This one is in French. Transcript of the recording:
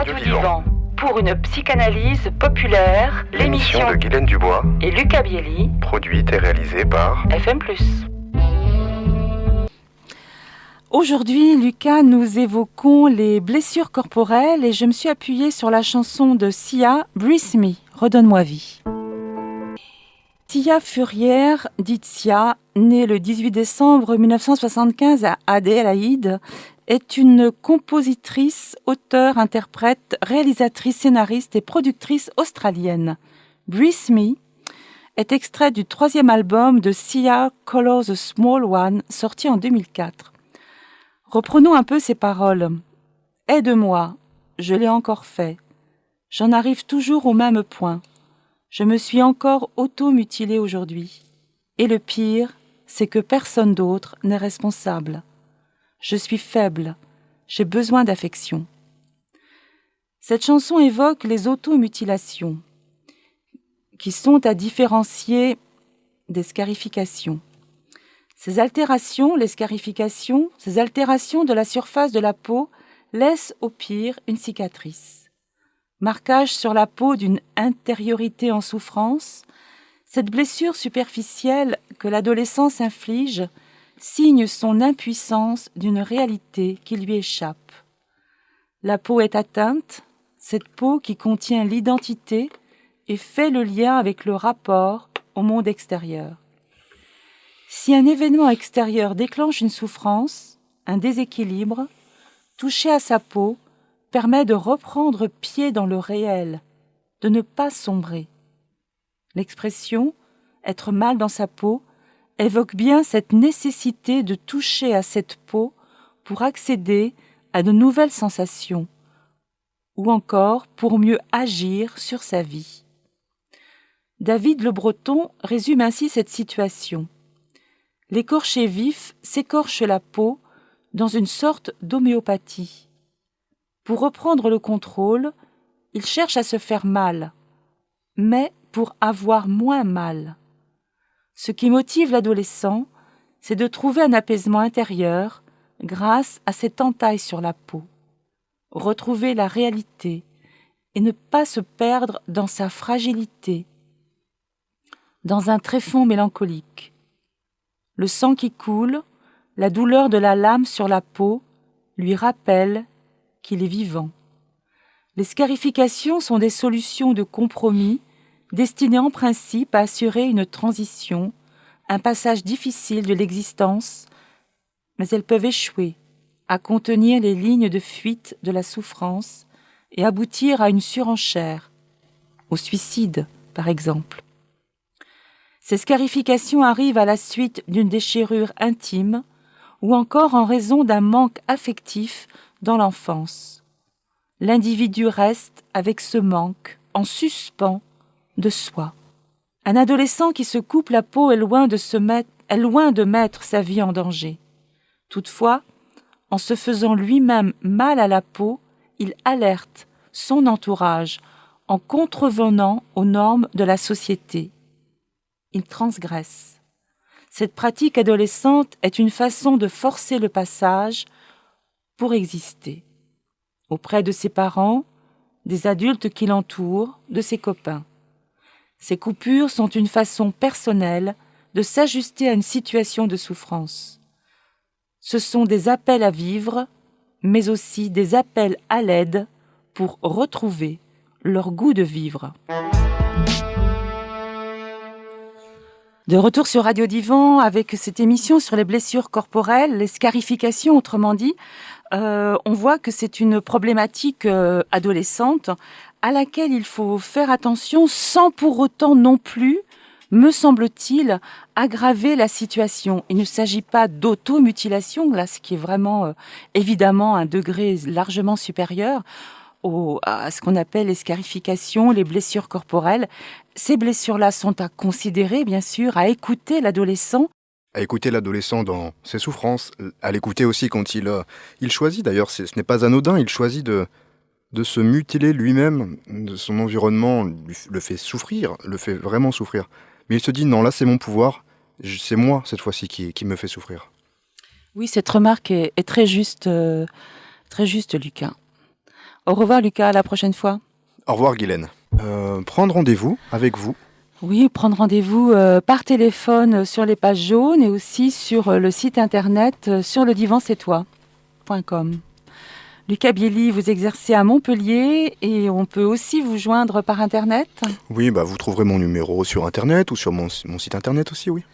Radio Divan. Pour une psychanalyse populaire, l'émission de Guylaine Dubois et Lucas Bielli, produite et réalisée par FM+. Aujourd'hui, Lucas, nous évoquons les blessures corporelles et je me suis appuyée sur la chanson de Sia, Breathe Me, Redonne-moi vie. Sia Furrière, dite Sia, née le 18 décembre 1975 à Adélaïde, est une compositrice, auteure, interprète, réalisatrice, scénariste et productrice australienne. Breathe Me est extrait du 3e album de Sia, Color the Small One, sorti en 2004. Reprenons un peu ces paroles. « Aide-moi, je l'ai encore fait. J'en arrive toujours au même point. Je me suis encore auto-mutilée aujourd'hui. Et le pire, c'est que personne d'autre n'est responsable. Je suis faible, j'ai besoin d'affection. » Cette chanson évoque les automutilations, qui sont à différencier des scarifications. Ces altérations, les scarifications, ces altérations de la surface de la peau laissent au pire une cicatrice. Marquage sur la peau d'une intériorité en souffrance, cette blessure superficielle que l'adolescence inflige signe son impuissance d'une réalité qui lui échappe. La peau est atteinte, cette peau qui contient l'identité et fait le lien avec le rapport au monde extérieur. Si un événement extérieur déclenche une souffrance, un déséquilibre, toucher à sa peau permet de reprendre pied dans le réel, de ne pas sombrer. L'expression « être mal dans sa peau » évoque bien cette nécessité de toucher à cette peau pour accéder à de nouvelles sensations, ou encore pour mieux agir sur sa vie. David Le Breton résume ainsi cette situation. L'écorché vif s'écorche la peau dans une sorte d'homéopathie. Pour reprendre le contrôle, il cherche à se faire mal, mais pour avoir moins mal. Ce qui motive l'adolescent, c'est de trouver un apaisement intérieur grâce à cette entaille sur la peau, retrouver la réalité et ne pas se perdre dans sa fragilité, dans un tréfonds mélancolique. Le sang qui coule, la douleur de la lame sur la peau lui rappellent qu'il est vivant. Les scarifications sont des solutions de compromis destinées en principe à assurer une transition, un passage difficile de l'existence, mais elles peuvent échouer à contenir les lignes de fuite de la souffrance et aboutir à une surenchère, au suicide par exemple. Ces scarifications arrivent à la suite d'une déchirure intime ou encore en raison d'un manque affectif dans l'enfance. L'individu reste avec ce manque en suspens de soi. Un adolescent qui se coupe la peau est loin de mettre sa vie en danger. Toutefois, en se faisant lui-même mal à la peau, il alerte son entourage en contrevenant aux normes de la société. Il transgresse. Cette pratique adolescente est une façon de forcer le passage pour exister, auprès de ses parents, des adultes qui l'entourent, de ses copains. Ces coupures sont une façon personnelle de s'ajuster à une situation de souffrance. Ce sont des appels à vivre, mais aussi des appels à l'aide pour retrouver leur goût de vivre. De retour sur Radio Divan avec cette émission sur les blessures corporelles, les scarifications, autrement dit, on voit que c'est une problématique adolescente à laquelle il faut faire attention sans pour autant non plus, me semble-t-il, aggraver la situation. Il ne s'agit pas d'automutilation, là, ce qui est vraiment évidemment un degré largement supérieur à ce qu'on appelle les scarifications, les blessures corporelles. Ces blessures-là sont à considérer, bien sûr, à écouter l'adolescent. À écouter l'adolescent dans ses souffrances, à l'écouter aussi quand il choisit, d'ailleurs, ce n'est pas anodin, il choisit de se mutiler lui-même, de son environnement le fait souffrir, le fait vraiment souffrir. Mais il se dit, non, là c'est mon pouvoir, c'est moi cette fois-ci qui me fait souffrir. Oui, cette remarque est très juste, Lucas. Au revoir Lucas, à la prochaine fois. Au revoir Guylaine. Prendre rendez-vous avec vous. Oui, prendre rendez-vous par téléphone sur les pages jaunes et aussi sur le site internet sur le divan c'est toi.com. Lucas Bielli, vous exercez à Montpellier et on peut aussi vous joindre par internet. Oui, vous trouverez mon numéro sur internet ou sur mon site internet aussi, oui.